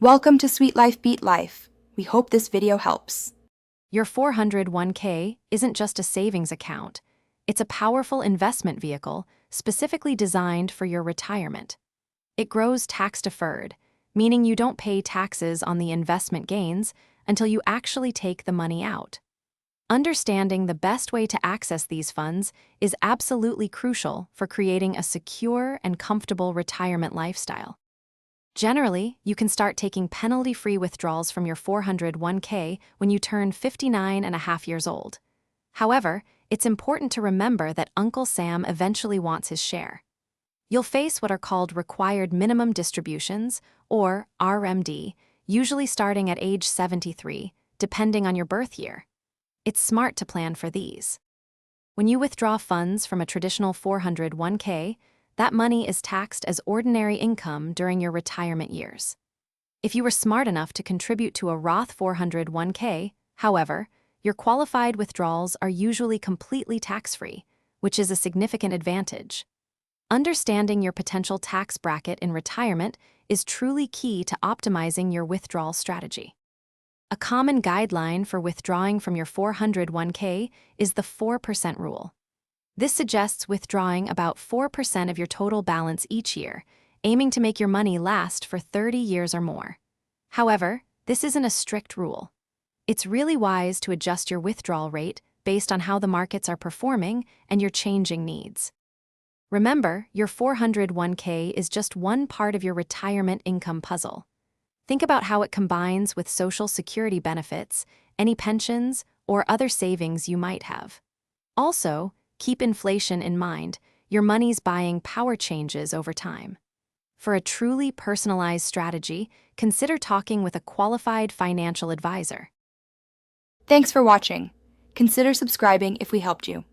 Welcome to Sweet Life Beat Life. We hope this video helps. Your 401k isn't just a savings account. It's a powerful investment vehicle specifically designed for your retirement. It grows tax-deferred, meaning you don't pay taxes on the investment gains until you actually take the money out. Understanding the best way to access these funds is absolutely crucial for creating a secure and comfortable retirement lifestyle. Generally, you can start taking penalty-free withdrawals from your 401k when you turn 59 and a half years old. However, it's important to remember that Uncle Sam eventually wants his share. You'll face what are called required minimum distributions, or RMD, usually starting at age 73, depending on your birth year. It's smart to plan for these. When you withdraw funds from a traditional 401k, that money is taxed as ordinary income during your retirement years. If you were smart enough to contribute to a Roth 401k, however, your qualified withdrawals are usually completely tax-free, which is a significant advantage. Understanding your potential tax bracket in retirement is truly key to optimizing your withdrawal strategy. A common guideline for withdrawing from your 401k is the 4% rule. This suggests withdrawing about 4% of your total balance each year, aiming to make your money last for 30 years or more. However, this isn't a strict rule. It's really wise to adjust your withdrawal rate based on how the markets are performing and your changing needs. Remember, your 401k is just one part of your retirement income puzzle. Think about how it combines with Social Security benefits, any pensions, or other savings you might have. Also, keep inflation in mind. Your money's buying power changes over time. For a truly personalized strategy, consider talking with a qualified financial advisor. Thanks for watching. Consider subscribing if we helped you.